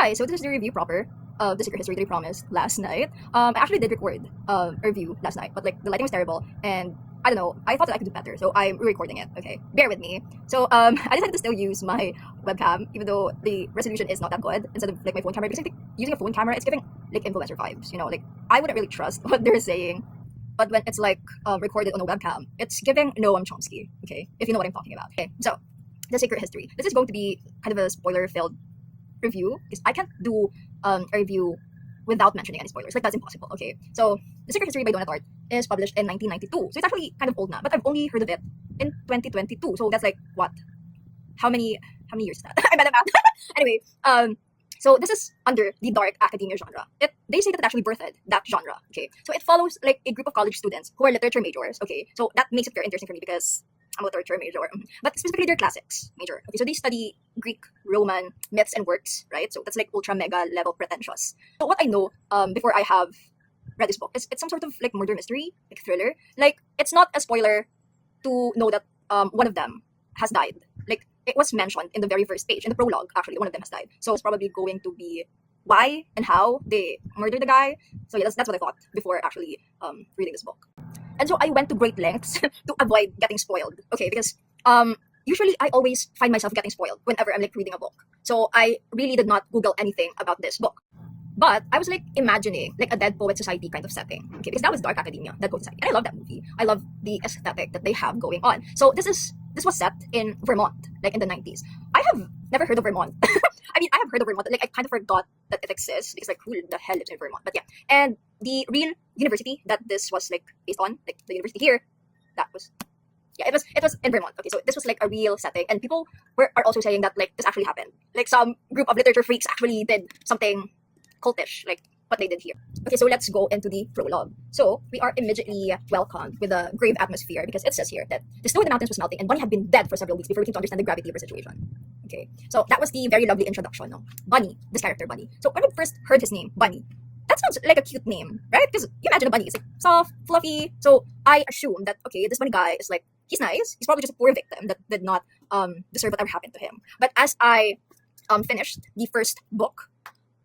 Hi, so this is the review proper of the secret history that I promised last night. I actually did record a review last night, but like the lighting was terrible, and I don't know. I thought that I could do better, so I'm re-recording it. Okay, bear with me. So I decided to still use my webcam, even though the resolution is not that good, instead of like my phone camera, because I think using a phone camera it's giving like influencer vibes. You know, like I wouldn't really trust what they're saying, but when it's like recorded on a webcam, it's giving Noam Chomsky. Okay, if you know what I'm talking about. Okay, so the secret history. This is going to be kind of a spoiler-filled review because I can't do a review without mentioning any spoilers. Like that's impossible. Okay, so The Secret History by Donna is published in 1992, so it's actually kind of old now. But I've only heard of it in 2022, so that's like what? How many years is that? I bet about. Anyway, so this is under the dark academia genre. They say that it actually birthed that genre. Okay, so it follows like a group of college students who are literature majors. Okay, so that makes it very interesting for me because I'm a literature major, but specifically their classics major. Okay, so they study Greek, Roman myths and works, right? So that's like ultra mega level pretentious. So what I know before I have read this book is it's some sort of like murder mystery, like thriller. Like it's not a spoiler to know that one of them has died. Like it was mentioned in the very first page, in the prologue, actually, one of them has died. So it's probably going to be why and how they murdered the guy. So yeah, that's what I thought before actually reading this book. And so I went to great lengths to avoid getting spoiled. Okay, because usually I always find myself getting spoiled whenever I'm like reading a book. So I really did not Google anything about this book. But I was like imagining like a Dead Poet Society kind of setting. Okay, because that was Dark Academia, Dead Poet Society. And I love that movie. I love the aesthetic that they have going on. So this was set in Vermont, like in the 90s. I have never heard of Vermont. I mean, I have heard of Vermont, like I kind of forgot that it exists because like who the hell lives in Vermont? But yeah. And the real university that this was like based on, like the university here, that was it was in Vermont. Okay, so this was like a real setting, and people are also saying that like this actually happened. Like some group of literature freaks actually did something cultish, like what they did here. Okay, so let's go into the prologue. So we are immediately welcomed with a grave atmosphere because it says here that the snow in the mountains was melting and Bunny had been dead for several weeks before we came to understand the gravity of her situation. Okay, so that was the very lovely introduction. No? Bunny, this character Bunny. So when we first heard his name, Bunny, that sounds like a cute name, right? Because you imagine a bunny, it's like soft, fluffy. So I assume that okay, this bunny guy is like he's nice. He's probably just a poor victim that did not deserve whatever happened to him. But as I finished the first book,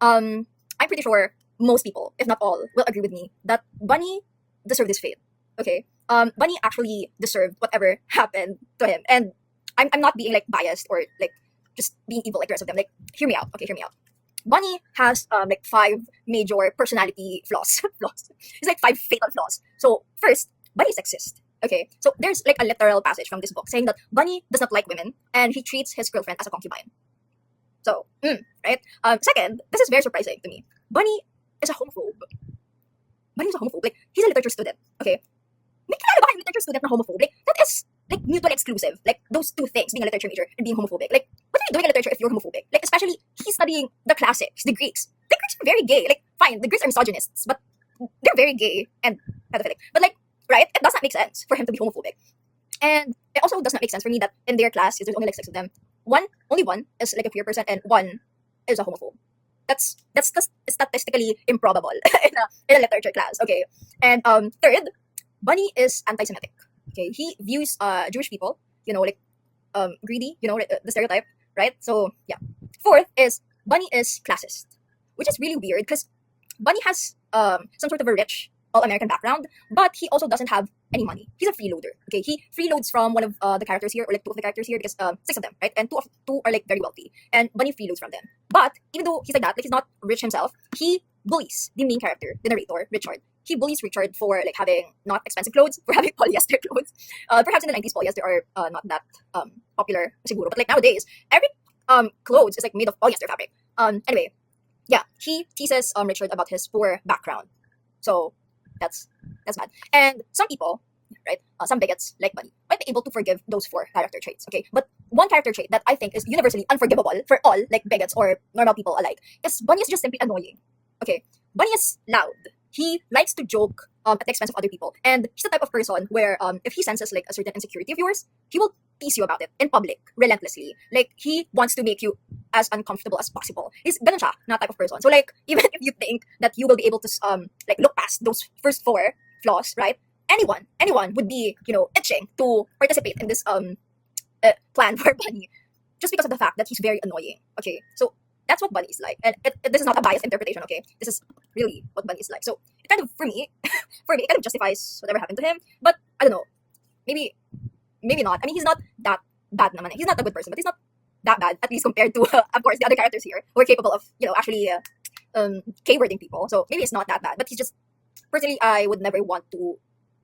I'm pretty sure most people, if not all, will agree with me that Bunny deserved his fate. Okay, Bunny actually deserved whatever happened to him, and I'm not being like biased or like just being evil like the rest of them. Like, hear me out. Okay, hear me out. Bunny has like 5 major personality flaws. It's like 5 fatal flaws. So first, Bunny is sexist. Okay, so there's like a literal passage from this book saying that Bunny does not like women and he treats his girlfriend as a concubine. So, right? Second, this is very surprising to me. Bunny is a homophobe. Bunny is a homophobe. Like, he's a literature student. Okay? May kilala ba kayong literature student na homophobe? Like, that is, like, mutually exclusive. Like, those two things, being a literature major and being homophobic. Like, what are you doing in literature if you're homophobic? Like, especially, he's studying the classics, the Greeks. The Greeks are very gay. Like, fine, the Greeks are misogynists, but they're very gay and pedophilic. But, like, right? It does not make sense for him to be homophobic. And it also does not make sense for me that in their class, there's only like 6 of them, only one is like a queer person and one is a homophobe. That's statistically improbable in a literature class. Okay, and third, Bunny is anti-Semitic. Okay, he views Jewish people, you know, like greedy, you know, the stereotype, right? So yeah. Fourth is Bunny is classist, which is really weird because Bunny has some sort of a rich all-American background, but he also doesn't have any money. He's a freeloader. Okay, he freeloads from one of the characters here, or like 2 of the characters here, because 6 of them, right? And two are like very wealthy, and Bunny freeloads from them. But even though he's like that, like he's not rich himself, he bullies the main character, the narrator, Richard. He bullies Richard for like having not expensive clothes, for having polyester clothes. Perhaps in the 90s, polyester are not that popular, siguro. But like nowadays, every clothes is like made of polyester fabric. Anyway, yeah, he teases Richard about his poor background. So that's bad. And some people, right, some bigots like Bunny might be able to forgive those 4 character traits. Okay, but one character trait that I think is universally unforgivable for all like bigots or normal people alike is Bunny is just simply annoying. Okay, Bunny is loud. He likes to joke at the expense of other people, and he's the type of person where if he senses like a certain insecurity of yours, he will tease you about it in public relentlessly. Like he wants to make you as uncomfortable as possible. He's ganun siya, na type of person. So like even if you think that you will be able to like look past those first 4 flaws, right? Anyone would be, you know, itching to participate in this plan for Bunny just because of the fact that he's very annoying. Okay, so That's what Bunny is like. And this is not a biased interpretation, okay? This is really what Bunny is like. So it kind of, for me, it kind of justifies whatever happened to him. But I don't know, maybe not. I mean, he's not that bad naman. He's not a good person, but he's not that bad, at least compared to, of course, the other characters here who are capable of, actually K-wording people. So maybe it's not that bad, but he's just, personally, I would never want to,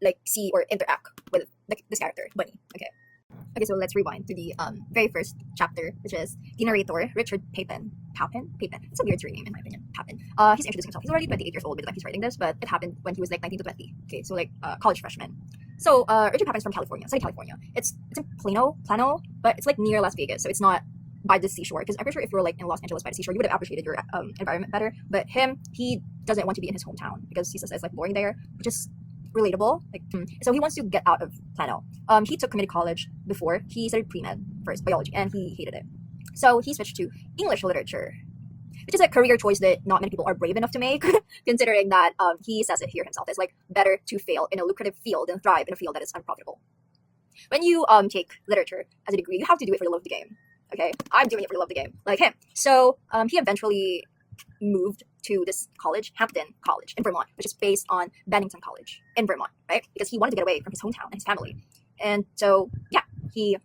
like, see or interact with this character, Bunny. Okay, so let's rewind to the very first chapter, which is the narrator, Richard Papin. Papin? It's a weird surname, in my opinion. Papin. He's introducing himself. He's already 28 years old by the time he's writing this, but it happened when he was like 19 to 20. Okay, so like college freshman. So Richard Papin is from California, sunny California. It's in Plano, but it's like near Las Vegas, so it's not by the seashore. Because I'm pretty sure if you were like in Los Angeles by the seashore, you would have appreciated your environment better. But he doesn't want to be in his hometown because he says it's like boring there, which is relatable. So he wants to get out of Plano. He took community college before. He studied pre-med first, biology, and he hated it. So he switched to English literature, which is a career choice that not many people are brave enough to make, considering that he says it here himself. It's like better to fail in a lucrative field than thrive in a field that is unprofitable. When you take literature as a degree, you have to do it for the love of the game. Okay, I'm doing it for the love of the game, like him. So he eventually moved to this college, Hampton College in Vermont, which is based on Bennington College in Vermont, right? Because he wanted to get away from his hometown and his family. And so, yeah, he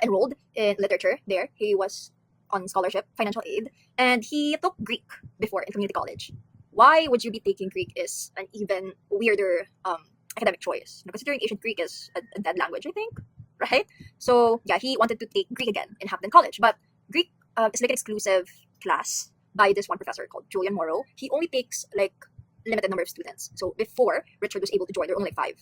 enrolled in literature there. He was on scholarship, financial aid, and he took Greek before in community college. Why would you be taking Greek is an even weirder academic choice, considering ancient Greek is a dead language, I think, right? So, yeah, he wanted to take Greek again in Hampton College, but Greek is like an exclusive class by this one professor called Julian Morrow. He only takes like limited number of students. So before Richard was able to join, there were only like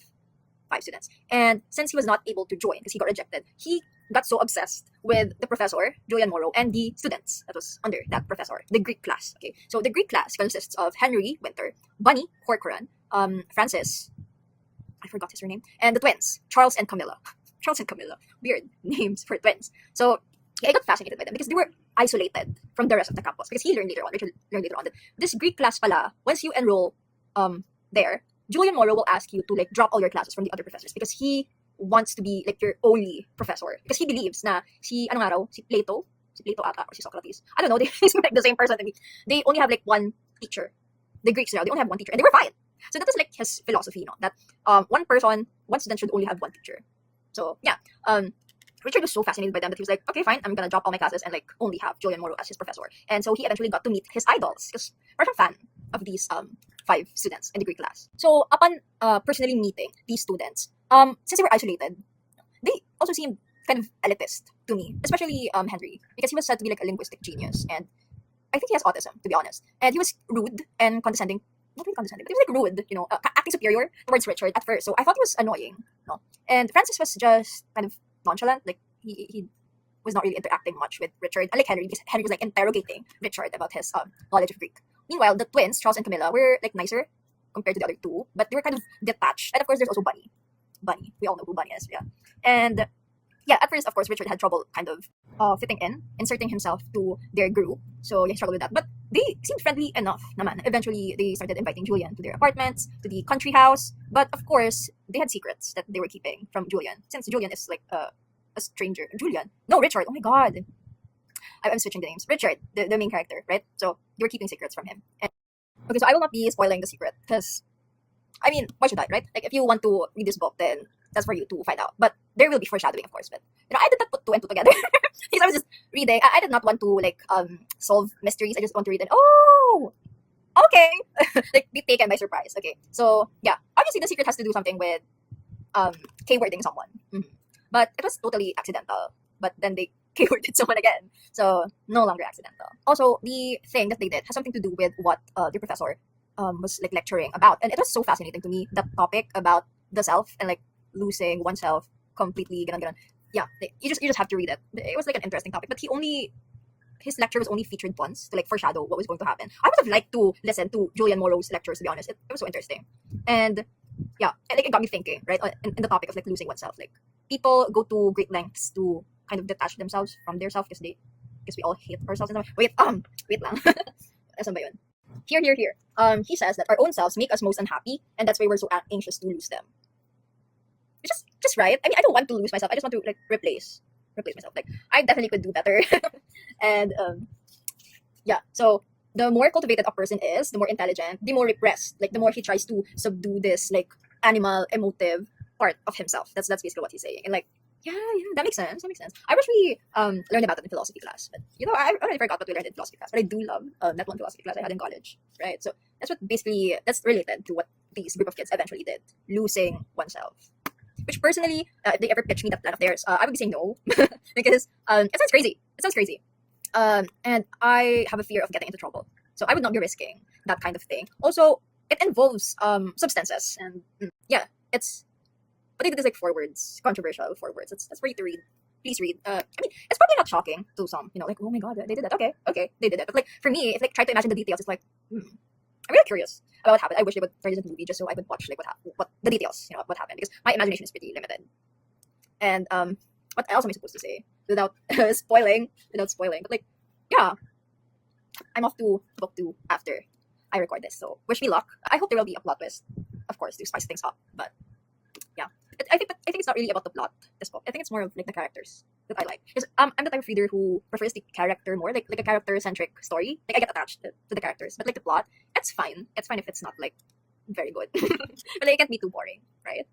five students. And since he was not able to join because he got rejected, he got so obsessed with the professor, Julian Morrow, and the students that was under that professor, the Greek class. Okay, so the Greek class consists of Henry Winter, Bunny Corcoran, Francis, I forgot his surname, and the twins, Charles and Camilla. Charles and Camilla, weird names for twins. So yeah, I got fascinated by them because they were isolated from the rest of the campus. Because Richard learned later on that this Greek class pala, once you enroll there, Julian Morrow will ask you to like drop all your classes from the other professors because he wants to be like your only professor. Because he believes na si Plato ata or si Socrates. I don't know, they seem like the same person to me. They only have like one teacher. The Greeks now, they only have one teacher and they were fine. So that was like his philosophy, that one student should only have one teacher. So yeah, Richard was so fascinated by them that he was like, okay, fine, I'm gonna drop all my classes and like only have Julian Morrow as his professor. And so he eventually got to meet his idols because we're a fan of these 5 students in the Greek class. So upon personally meeting these students, since they were isolated, they also seemed kind of elitist to me, especially Henry, because he was said to be like a linguistic genius, and I think he has autism, to be honest. And he was rude and condescending. Not really condescending, but he was like rude, acting superior towards Richard at first. So I thought he was annoying. No? And Francis was just kind of nonchalant. Like he was not really interacting much with Richard. Unlike Henry, because Henry was like interrogating Richard about his knowledge of Greek. Meanwhile, the twins, Charles and Camilla, were like nicer compared to the other two, but they were kind of detached. And of course, there's also Bunny. We all know who Bunny is, yeah. And yeah, at first, of course, Richard had trouble kind of fitting in, inserting himself to their group. So yeah, he struggled with that. But they seemed friendly enough naman. Eventually, they started inviting Julian to their apartments, to the country house. But of course, they had secrets that they were keeping from Julian, since Julian is like a stranger. Richard. Oh my god. I'm switching the names. Richard, the main character, right? So they were keeping secrets from him. Okay, so I will not be spoiling the secret because, I mean, why should I, right? Like, if you want to read this book, then that's for you to find out. But there will be foreshadowing, of course. But I did not put 2 and 2 together because I was just reading. I did not want to like solve mysteries. I just want to read it. Oh, okay, like be taken by surprise. Okay, so yeah, obviously the secret has to do something with K-wording someone, but it was totally accidental. But then they K-worded someone again, so no longer accidental. Also, the thing that they did has something to do with what the professor was like lecturing about, and it was so fascinating to me, that topic about the self and like losing oneself completely. Yeah, you just have to read it. It was like an interesting topic, but his lecture was only featured once to like foreshadow what was going to happen. I would have liked to listen to Julian Morrow's lectures, to be honest. It was so interesting, and yeah, and like it got me thinking, right, in the topic of like losing oneself. Like people go to great lengths to kind of detach themselves from their self because we all hate ourselves. Wait lang. Asan ba yun? Here. He says that our own selves make us most unhappy, and that's why we're so anxious to lose them. It's just right. I mean, I don't want to lose myself. I just want to like replace myself. Like I definitely could do better. And Yeah. So the more cultivated a person is, the more intelligent, the more repressed. Like the more he tries to subdue this like animal emotive part of himself. That's basically what he's saying. And like, yeah, yeah, that makes sense. That makes sense. I wish we learned about it in philosophy class, but I already forgot what we learned in philosophy class. But I do love that one philosophy class I had in college, right? So that's related to what these group of kids eventually did, losing oneself. Which personally, if they ever pitch me that plan of theirs, I would be saying no because it sounds crazy. It sounds crazy. And I have a fear of getting into trouble. So I would not be risking that kind of thing. Also, it involves substances, and yeah, it's but they did this like four words, controversial four words. That's for you to read. Please read. I mean, it's probably not shocking to some, like, oh my god, they did that. Okay, okay, they did it. But like for me, if like try to imagine the details, it's like, I'm really curious about what happened. I wish they would turn this into a movie just so I could watch like what the details, what happened because my imagination is pretty limited. And what else am I supposed to say without spoiling? Without spoiling, but like, yeah, I'm off to book two after I record this. So wish me luck. I hope there will be a plot twist, of course, to spice things up. But yeah, I think it's not really about the plot. This book, I think it's more of like the characters that I like. Because I'm the type of reader who prefers the character more, like a character centric story. Like I get attached to the characters, but like the plot, it's fine. It's fine if it's not like very good, but like, it can't be too boring, right?